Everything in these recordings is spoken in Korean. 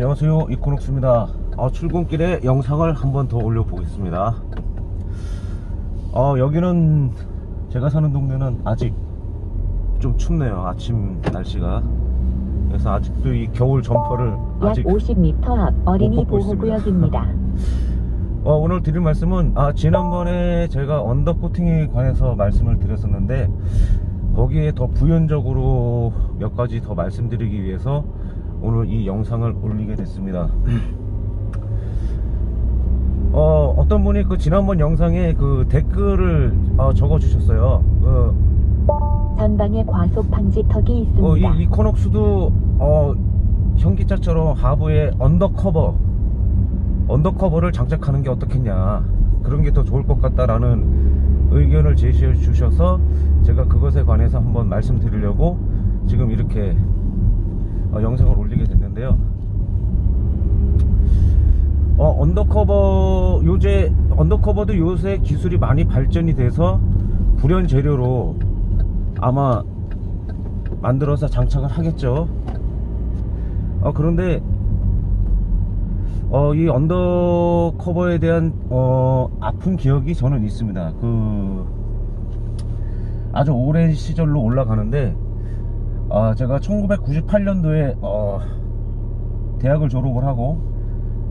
안녕하세요, 이코녹스입니다. 출근길에 영상을 한번 더 올려보겠습니다. 여기는 제가 사는 동네는 아직 좀 춥네요. 아침 날씨가. 그래서 아직도 이 겨울 점퍼를 아직 약 50m 앞 어린이 보호구역입니다. 오늘 드릴 말씀은 지난번에 제가 언더코팅에 관해서 말씀을 드렸었는데 거기에 더 부연적으로 몇 가지 더 말씀드리기 위해서 오늘 이 영상을 올리게 됐습니다. 어떤 분이 그 지난번 영상에 그 댓글을 적어 주셨어요. 전방에 과속 방지턱이 있습니다. 이 코녹스도 현기차처럼 하부에 언더커버를 장착하는 게 어떻겠냐, 그런 게 더 좋을 것 같다라는 의견을 제시해 주셔서 제가 그것에 관해서 한번 말씀드리려고 지금 이렇게 영상을 올리게 됐는데요. 언더커버도 요새 기술이 많이 발전이 돼서 불연 재료로 아마 만들어서 장착을 하겠죠. 그런데 이 언더커버에 대한 아픈 기억이 저는 있습니다. 아주 오랜 시절로 올라가는데 제가 1998년도에 대학을 졸업을 하고,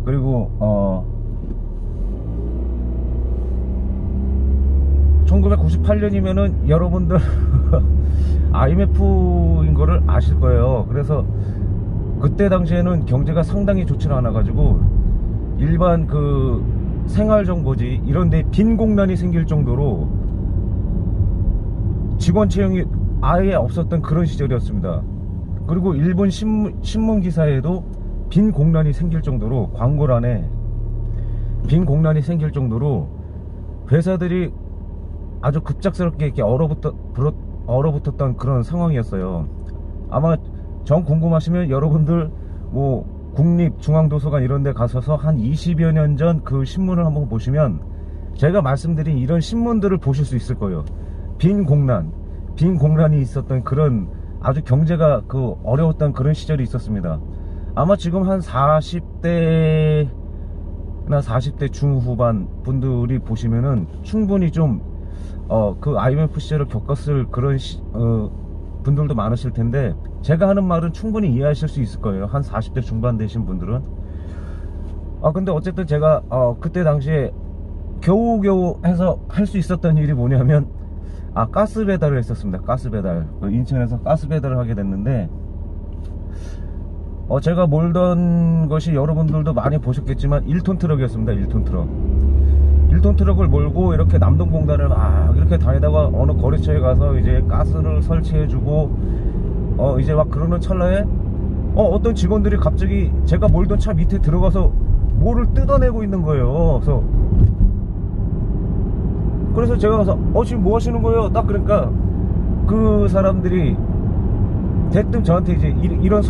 그리고 1998년이면은 여러분들 IMF인 거를 아실 거예요. 그래서 그때 당시에는 경제가 상당히 좋지는 않아 가지고 일반 그 생활정보지 이런데 빈 공란이 생길 정도로 직원 채용이 아예 없었던 그런 시절이었습니다. 그리고 일본 신문 기사에도 빈 공란이 생길 정도로, 광고란에 빈 공란이 생길 정도로 회사들이 아주 급작스럽게 이렇게 얼어붙었던 그런 상황이었어요. 아마 정 궁금하시면 여러분들 국립중앙도서관 이런 데 가셔서 한 20여 년 전 그 신문을 한번 보시면 제가 말씀드린 이런 신문들을 보실 수 있을 거예요. 빈 공란이 있었던 그런, 아주 경제가 어려웠던 그런 시절이 있었습니다. 아마 지금 한 40대나 40대 중후반 분들이 보시면은 충분히 좀 그 IMF 시절을 겪었을 그런 분들도 많으실 텐데, 제가 하는 말은 충분히 이해하실 수 있을 거예요. 한 40대 중반 되신 분들은. 근데 어쨌든 제가 그때 당시에 겨우겨우 해서 할 수 있었던 일이 뭐냐면 가스 배달을 했었습니다. 가스 배달. 인천에서 가스 배달을 하게 됐는데, 제가 몰던 것이 여러분들도 많이 보셨겠지만 1톤 트럭이었습니다. 1톤 트럭. 1톤 트럭을 몰고 이렇게 남동공단을 막 이렇게 다니다가 어느 거래처에 가서 이제 가스를 설치해주고 이제 막 그러는 찰나에 어떤 직원들이 갑자기 제가 몰던 차 밑에 들어가서 뭐를 뜯어내고 있는 거예요. 그래서 제가 가서 지금 뭐 하시는 거예요? 딱 그러니까 그 사람들이 대뜸 저한테 이제 이런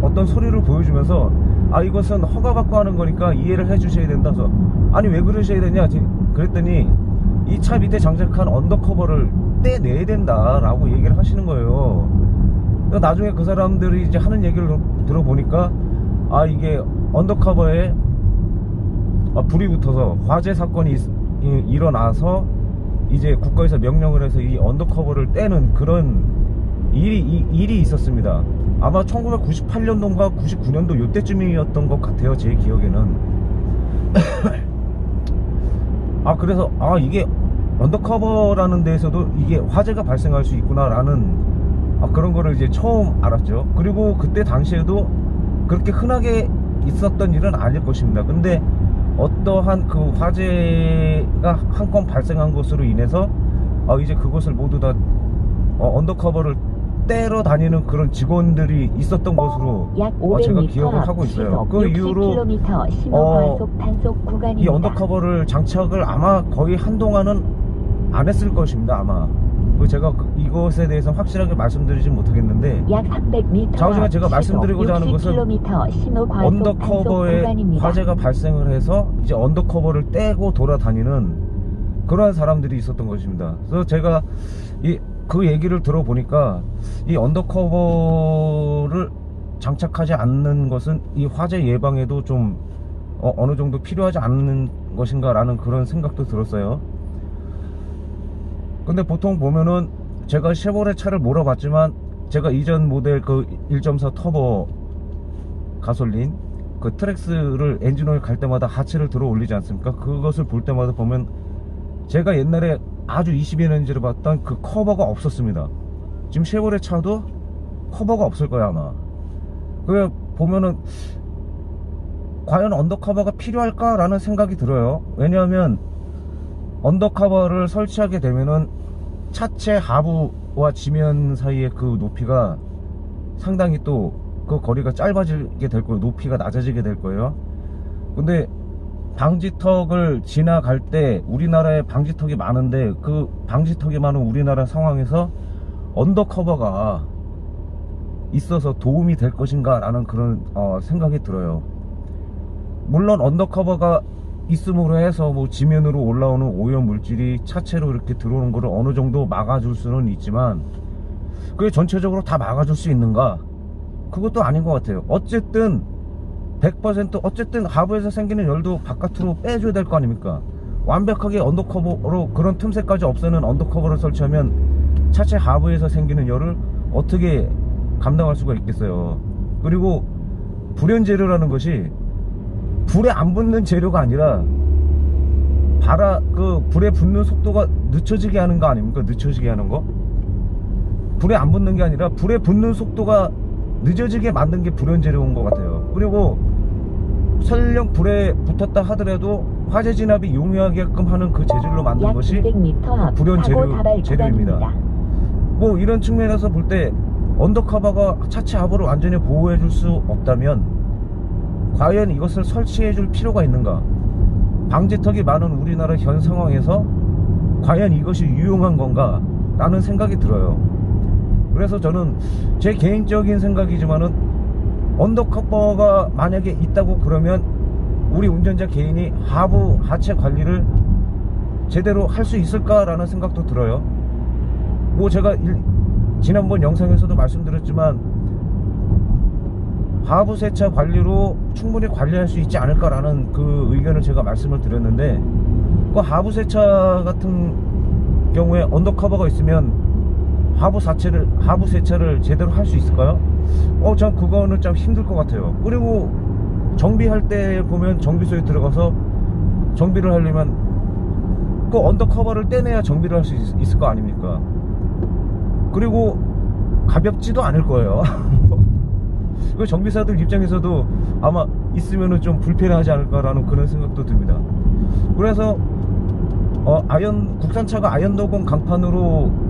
어떤 서류를 보여주면서 이것은 허가받고 하는 거니까 이해를 해주셔야 된다. 그래서 아니 왜 그러셔야 되냐 그랬더니 이 차 밑에 장착한 언더커버를 떼내야 된다 라고 얘기를 하시는 거예요. 나중에 그 사람들이 이제 하는 얘기를 들어보니까 이게 언더커버에 불이 붙어서 화재 사건이 일어나서 이제 국가에서 명령을 해서 이 언더커버를 떼는 그런 일이 있었습니다. 아마 1998년도인가 99년도 요때쯤이었던 것 같아요, 제 기억에는. 그래서 이게 언더커버라는 데에서도 이게 화재가 발생할 수 있구나 라는 그런 거를 이제 처음 알았죠. 그리고 그때 당시에도 그렇게 흔하게 있었던 일은 아닐 것입니다. 근데 어떠한 그 화재가 한 건 발생한 것으로 인해서 이제 그것을 모두 다 언더커버를 떼러 다니는 그런 직원들이 있었던 것으로 제가 기억을 하고 있어요. 그 이후로 이 언더커버를 장착을 아마 거의 한동안은 안 했을 것입니다. 아마 제가 이것에 대해서 확실하게 말씀드리진 못하겠는데, 약 300m 좌우지간 제가 말씀드리고자 하는 것은 언더커버에 화재가 발생을 해서 이제 언더커버를 떼고 돌아다니는 그러한 사람들이 있었던 것입니다. 그래서 제가 그 얘기를 들어보니까 이 언더커버를 장착하지 않는 것은 이 화재 예방에도 좀 어느 정도 필요하지 않는 것인가 라는 그런 생각도 들었어요. 근데 보통 보면은 제가 쉐보레 차를 몰아봤지만 제가 이전 모델 그 1.4 터보 가솔린 그 트랙스를 엔진오일 갈 때마다 하체를 들어 올리지 않습니까? 그것을 볼 때마다 보면 제가 옛날에 아주 20여 년 전에 봤던 그 커버가 없었습니다. 지금 쉐보레 차도 커버가 없을 거야 아마. 그게 보면은 과연 언더커버가 필요할까 라는 생각이 들어요. 왜냐하면 언더커버를 설치하게 되면은 차체 하부와 지면 사이의 그 높이가 상당히 또 그 거리가 짧아지게 될 거예요. 높이가 낮아지게 될 거예요. 근데 방지턱을 지나갈 때 우리나라에 방지턱이 많은데 그 방지턱이 많은 우리나라 상황에서 언더커버가 있어서 도움이 될 것인가 라는 그런 생각이 들어요. 물론 언더커버가 있음으로 해서 뭐 지면으로 올라오는 오염 물질이 차체로 이렇게 들어오는 거를 어느 정도 막아줄 수는 있지만 그게 전체적으로 다 막아줄 수 있는가? 그것도 아닌 것 같아요. 어쨌든 100% 어쨌든 하부에서 생기는 열도 바깥으로 빼줘야 될 거 아닙니까? 완벽하게 언더커버로 그런 틈새까지 없애는 언더커버를 설치하면 차체 하부에서 생기는 열을 어떻게 감당할 수가 있겠어요. 그리고 불연 재료라는 것이 불에 안 붙는 재료가 아니라 그 불에 붙는 속도가 늦춰지게 하는 거 아닙니까? 늦춰지게 하는 거? 불에 안 붙는 게 아니라 불에 붙는 속도가 늦어지게 만든 게 불연 재료인 것 같아요. 그리고 설령 불에 붙었다 하더라도 화재 진압이 용이하게끔 하는 그 재질로 만든 것이 불연 재료입니다. 뭐 이런 측면에서 볼 때 언더커버가 차체 하부를 완전히 보호해 줄 수 없다면 과연 이것을 설치해 줄 필요가 있는가? 방지턱이 많은 우리나라 현 상황에서 과연 이것이 유용한 건가? 라는 생각이 들어요. 그래서 저는 제 개인적인 생각이지만은 언더커버가 만약에 있다고 그러면 우리 운전자 개인이 하부 하체 관리를 제대로 할 수 있을까라는 생각도 들어요. 뭐 제가 지난번 영상에서도 말씀드렸지만 하부 세차 관리로 충분히 관리할 수 있지 않을까라는 그 의견을 제가 말씀을 드렸는데 그 하부 세차 같은 경우에 언더커버가 있으면 하부 세차를 제대로 할 수 있을까요? 전 그거는 좀 힘들 것 같아요. 그리고 정비할 때 보면 정비소에 들어가서 정비를 하려면 그 언더커버를 떼내야 정비를 할 수 있을 거 아닙니까? 그리고 가볍지도 않을 거예요. 그 정비사들 입장에서도 아마 있으면은 좀 불편하지 않을까라는 그런 생각도 듭니다. 그래서 국산차가 아연도공 강판으로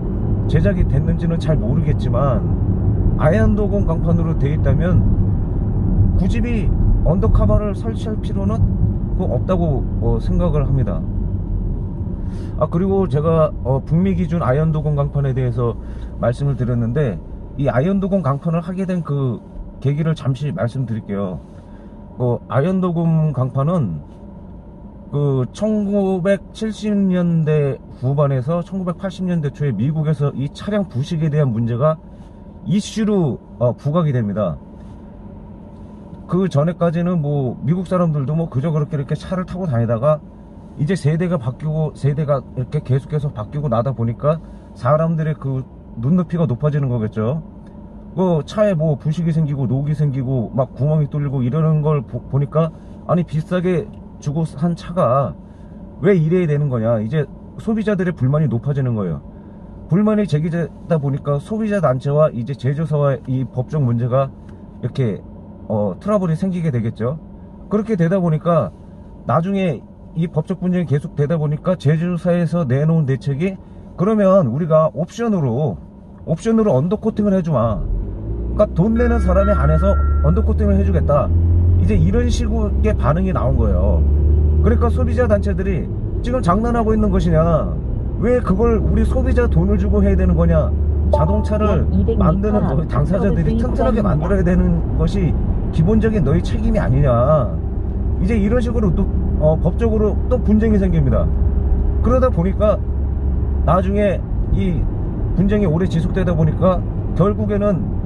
제작이 됐는지는 잘 모르겠지만 아연도공 강판으로 되어 있다면 굳이 언더커버를 설치할 필요는 없다고 생각을 합니다. 그리고 제가 북미 기준 아연도공 강판에 대해서 말씀을 드렸는데 이 아연도공 강판을 하게 된 그 계기를 잠시 말씀드릴게요. 아연도공 강판은 그 1970년대 후반에서 1980년대 초에 미국에서 이 차량 부식에 대한 문제가 이슈로 부각이 됩니다. 그 전에까지는 뭐 미국 사람들도 뭐 그저 그렇게 이렇게 차를 타고 다니다가 이제 세대가 바뀌고 세대가 이렇게 계속해서 바뀌고 나다 보니까 사람들의 그 눈높이가 높아지는 거겠죠. 그 차에 뭐 부식이 생기고 녹이 생기고 막 구멍이 뚫리고 이러는 걸 보니까 아니 비싸게 주고 산 차가 왜 이래야 되는 거냐. 이제 소비자들의 불만이 높아지는 거예요. 불만이 제기되다 보니까 소비자 단체와 이제 제조사와 이 법적 문제가 이렇게 트러블이 생기게 되겠죠. 그렇게 되다 보니까 나중에 이 법적 분쟁이 계속 되다 보니까 제조사에서 내놓은 대책이 그러면 우리가 옵션으로 언더코팅을 해주마. 그러니까 돈 내는 사람이 안에서 언더코팅을 해주겠다. 이제 이런 식의 반응이 나온 거예요. 그러니까 소비자 단체들이 지금 장난하고 있는 것이냐, 왜 그걸 우리 소비자 돈을 주고 해야 되는 거냐, 자동차를 만드는 너희 당사자들이 튼튼하게 만들어야 되는 것이 기본적인 너희 책임이 아니냐. 이제 이런 식으로 또 법적으로 또 분쟁이 생깁니다. 그러다 보니까 나중에 이 분쟁이 오래 지속되다 보니까 결국에는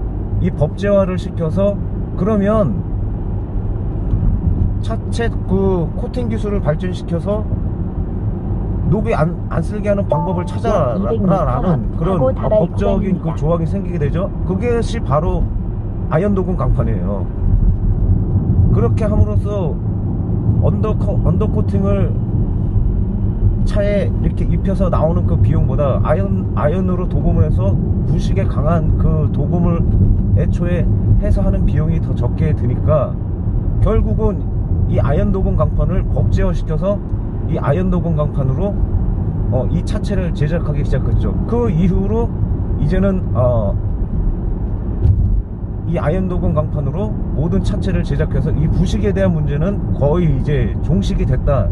이 법제화를 시켜서 그러면 차체 그 코팅 기술을 발전시켜서 녹이 안 쓸게 하는 방법을 찾아라라는 그런 법적인 그 조항이 생기게 되죠. 그것이 바로 아연 도금 강판이에요. 그렇게 함으로써 언더코팅을 차에 이렇게 입혀서 나오는 그 비용보다 아연으로 도금을 해서 부식에 강한 그 도금을 애초에 해서 하는 비용이 더 적게 드니까 결국은 이 아연 도금 강판을 법제화시켜서 이 아연 도금 강판으로 이 차체를 제작하기 시작했죠. 그 이후로 이제는 이 아연 도금 강판으로 모든 차체를 제작해서 이 부식에 대한 문제는 거의 이제 종식이 됐다.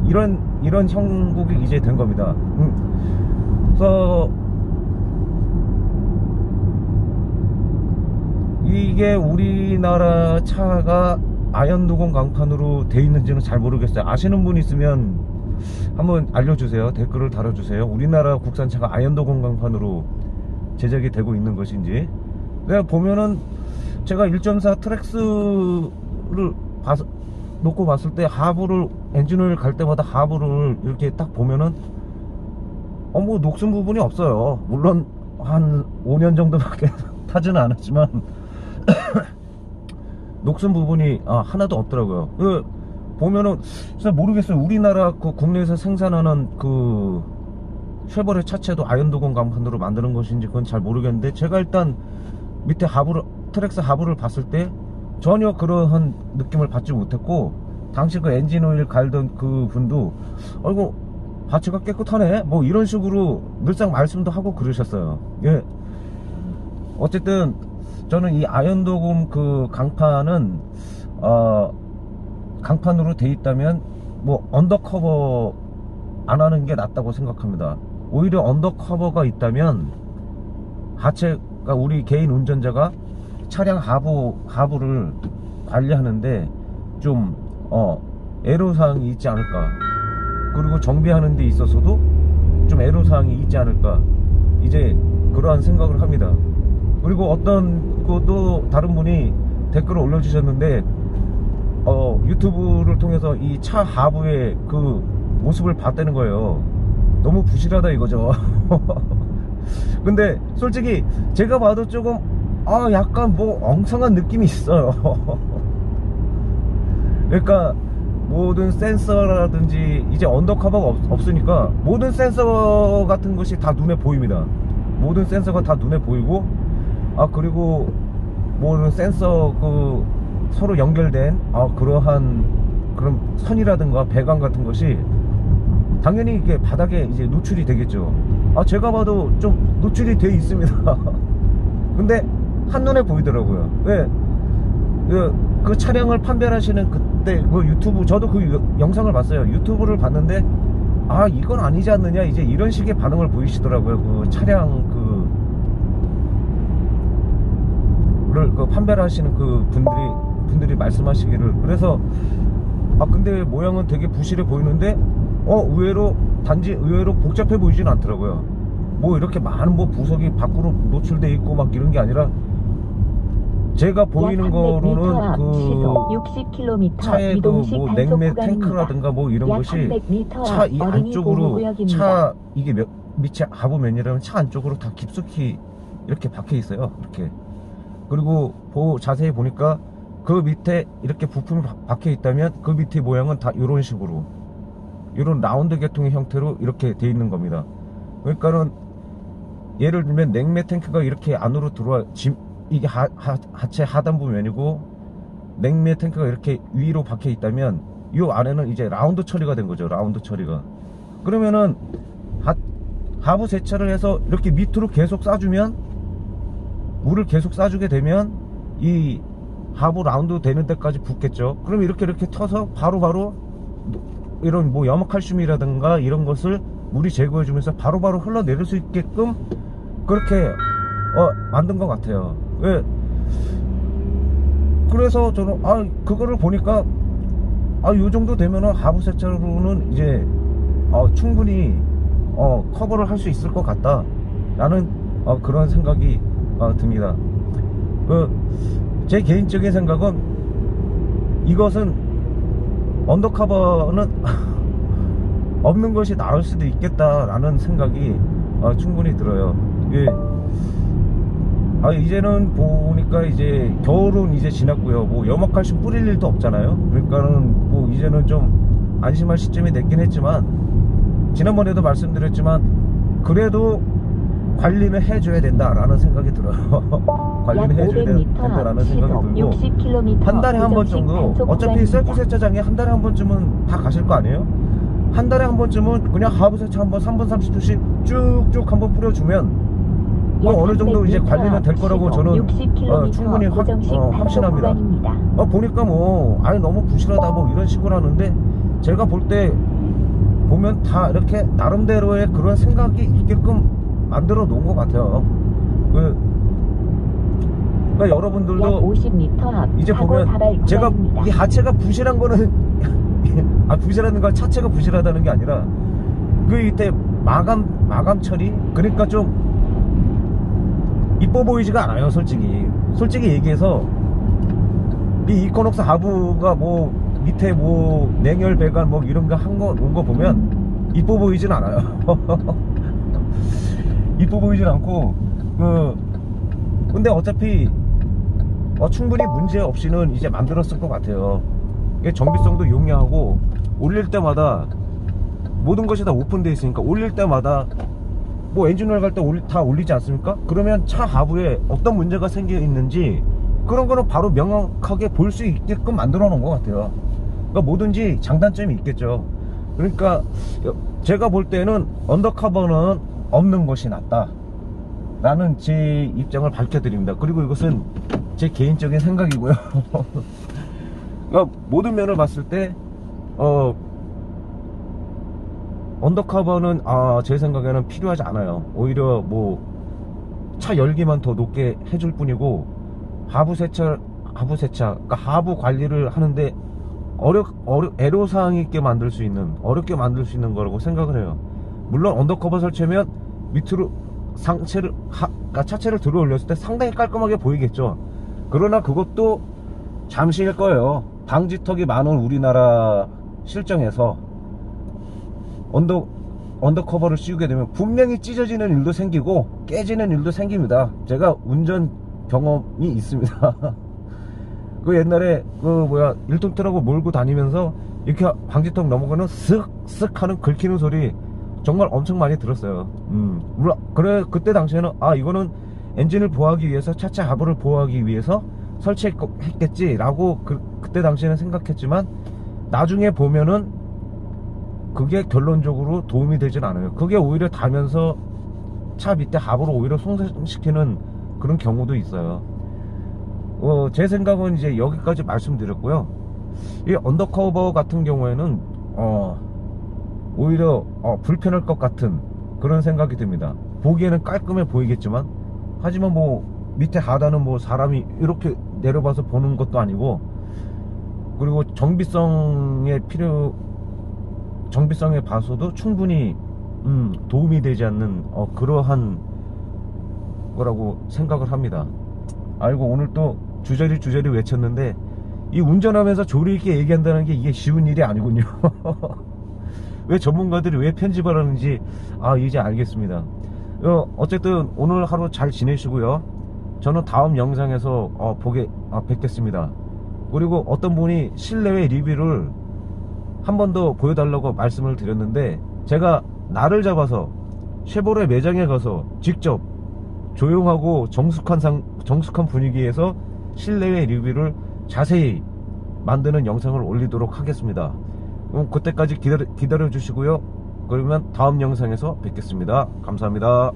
이런 형국이 이제 된 겁니다. 그래서 이게 우리나라 차가 아연 도금 강판으로 돼 있는지는 잘 모르겠어요. 아시는 분 있으면 한번 알려주세요. 댓글을 달아주세요. 우리나라 국산차가 아연 도금 강판으로 제작이 되고 있는 것인지. 내가 보면은 제가 1.4 트랙스를 놓고 봤을 때 하부를 엔진오일 갈 때마다 하부를 이렇게 딱 보면은 뭐 녹슨 부분이 없어요. 물론 한 5년 정도밖에 타지는 않았지만 녹슨 부분이 하나도 없더라고요. 보면은 진짜 모르겠어요. 우리나라 그 국내에서 생산하는 그 쉐보레 차체도 아연 도금 강판으로 만드는 것인지 그건 잘 모르겠는데, 제가 일단 밑에 트랙스 하부를 봤을 때 전혀 그러한 느낌을 받지 못했고, 당시 그 엔진오일 갈던 그 분도 이거 바치가 깨끗하네 뭐 이런 식으로 늘상 말씀도 하고 그러셨어요. 예. 어쨌든 저는 이 아연 도금 그 강판은 강판으로 돼 있다면 뭐 언더커버 안 하는 게 낫다고 생각합니다. 오히려 언더커버가 있다면 하체가 우리 개인 운전자가 차량 하부를 관리하는데 좀 애로사항이 있지 않을까, 그리고 정비하는 데 있어서도 좀 애로사항이 있지 않을까, 이제 그러한 생각을 합니다. 그리고 어떤 또 다른 분이 댓글을 올려주셨는데 유튜브를 통해서 이 차 하부의 그 모습을 봤다는 거예요. 너무 부실하다 이거죠. 근데 솔직히 제가 봐도 조금 약간 뭐 엉성한 느낌이 있어요. 그러니까 모든 센서라든지 이제 언더커버가 없으니까 모든 센서 같은 것이 다 눈에 보입니다. 모든 센서가 다 눈에 보이고, 그리고 모든 센서 그 서로 연결된 그러한 그런 선이라든가 배관 같은 것이 당연히 이게 바닥에 이제 노출이 되겠죠. 제가 봐도 좀 노출이 돼 있습니다. 근데 한눈에 보이더라고요. 왜? 그 차량을 판별하시는 그때 그 유튜브, 저도 그 영상을 봤어요. 유튜브를 봤는데 이건 아니지 않느냐, 이제 이런 식의 반응을 보이시더라고요. 그 차량 그 판별하시는 그 분들이 말씀하시기를. 그래서 근데 모양은 되게 부실해 보이는데 의외로 복잡해 보이진 않더라고요. 뭐 이렇게 많은 뭐 부석이 밖으로 노출돼 있고 막 이런 게 아니라, 제가 보이는 거로는 그 60km 차의 그 뭐 냉매 탱크라든가 뭐 이런 것이 차 이 안쪽으로, 차 이게 밑에 하부 면이라면 차 안쪽으로 다 깊숙이 이렇게 박혀 있어요. 이렇게. 그리고 자세히 보니까 그 밑에 이렇게 부품이 박혀 있다면 그 밑에 모양은 다 이런 식으로, 이런 라운드 계통의 형태로 이렇게 돼 있는 겁니다. 그러니까는 예를 들면 냉매 탱크가 이렇게 안으로 들어와, 이게 하체 하단부 면이고 냉매 탱크가 이렇게 위로 박혀 있다면 이 안에는 이제 라운드 처리가 된 거죠. 라운드 처리가. 그러면은 하부 세차를 해서 이렇게 밑으로 계속 싸주면, 물을 계속 싸주게 되면 이 하부 라운드 되는 데까지 붓겠죠. 그럼 이렇게 터서 바로바로 이런 뭐 염화칼슘이라든가 이런 것을 물이 제거해 주면서 바로바로 흘러내릴 수 있게끔 그렇게 만든 것 같아요. 왜? 그래서 저는 그거를 보니까 요 정도 되면은 하부 세차로는 이제 충분히 커버를 할 수 있을 것 같다 라는 그런 생각이 듭니다. 제 개인적인 생각은 이것은 언더커버는 없는 것이 나을 수도 있겠다라는 생각이 충분히 들어요. 이제는 보니까 이제 겨울은 이제 지났고요. 뭐 염화칼슘 뿌릴 일도 없잖아요. 그러니까는 뭐 이제는 좀 안심할 시점이 됐긴 했지만, 지난번에도 말씀드렸지만 그래도 관리는 해줘야 된다라는 생각이 들어요. 관리는 해줘야 된다라는 생각이 들고, 60km 한 달에 한 번 정도, 어차피 셀프 세차장에 한 달에 한 번쯤은 다 가실 거 아니에요? 한 달에 한 번쯤은 그냥 하부 세차 한번 3분 30초씩 쭉쭉 한번 뿌려주면 어느 정도 이제 관리는 될 거라고 저는 충분히 확신합니다. 보니까 뭐 너무 부실하다 뭐 이런 식으로 하는데, 제가 볼 때 보면 다 이렇게 나름대로의 그런 생각이 있게끔 만들어 놓은 것 같아요. 그러니까 여러분들도 50m 앞 이제 보면 제가 이 하체가 부실한 거는 부실하는 건 차체가 부실하다는 게 아니라 그 이때 마감 처리, 그러니까 좀 이뻐 보이지가 않아요. 솔직히 얘기해서 이 이코녹스 하부가 뭐 밑에 뭐 냉열 배관 뭐 이런 거 한 거 놓은 거 보면 이뻐 보이진 않아요. 이뻐 보이진 않고 근데 어차피 충분히 문제 없이는 이제 만들었을 것 같아요. 이게 정비성도 용이하고, 올릴 때마다 모든 것이 다 오픈되어 있으니까 올릴 때마다 뭐 엔진오일 갈 때 다 올리지 않습니까? 그러면 차 하부에 어떤 문제가 생겨 있는지 그런 거는 바로 명확하게 볼 수 있게끔 만들어 놓은 것 같아요. 그러니까 뭐든지 장단점이 있겠죠. 그러니까 제가 볼 때는 언더커버는 없는 것이 낫다 라는 제 입장을 밝혀드립니다. 그리고 이것은 제 개인적인 생각이고요. 그러니까 모든 면을 봤을 때 언더커버는 제 생각에는 필요하지 않아요. 오히려 뭐 차 열기만 더 높게 해줄 뿐이고, 하부 세차 그러니까 하부 관리를 하는데 애로사항 있게 어렵게 만들 수 있는 거라고 생각을 해요. 물론 언더커버 설치하면 밑으로 그러니까 차체를 들어 올렸을 때 상당히 깔끔하게 보이겠죠. 그러나 그것도 잠시일 거예요. 방지턱이 많은 우리나라 실정에서 언더커버를 씌우게 되면 분명히 찢어지는 일도 생기고 깨지는 일도 생깁니다. 제가 운전 경험이 있습니다. 그 옛날에 1톤 트럭을 몰고 다니면서 이렇게 방지턱 넘어가는 쓱쓱 하는 긁히는 소리 정말 엄청 많이 들었어요. 물론 그때 당시에는 이거는 엔진을 보호하기 위해서, 차체 하부를 보호하기 위해서 설치했겠지 라고 그때 당시에는 생각했지만, 나중에 보면은 그게 결론적으로 도움이 되진 않아요. 그게 오히려 닿으면서 차 밑에 하부를 오히려 손상시키는 그런 경우도 있어요. 제 생각은 이제 여기까지 말씀드렸고요. 이 언더커버 같은 경우에는 오히려 불편할 것 같은 그런 생각이 듭니다. 보기에는 깔끔해 보이겠지만, 하지만 뭐 밑에 하단은 뭐 사람이 이렇게 내려봐서 보는 것도 아니고, 그리고 정비성에 봐서도 충분히 도움이 되지 않는 그러한 거라고 생각을 합니다. 오늘 또 주저리 외쳤는데, 이 운전하면서 조리 있게 얘기한다는 게 이게 쉬운 일이 아니군요. 왜 전문가들이 왜 편집을 하는지 이제 알겠습니다. 어쨌든 오늘 하루 잘 지내시고요. 저는 다음 영상에서 뵙겠습니다. 그리고 어떤 분이 실내외 리뷰를 한 번 더 보여달라고 말씀을 드렸는데, 제가 날을 잡아서 쉐보레 매장에 가서 직접 조용하고 정숙한 분위기에서 실내외 리뷰를 자세히 만드는 영상을 올리도록 하겠습니다. 그럼 그때까지 기다려 주시고요. 그러면 다음 영상에서 뵙겠습니다. 감사합니다.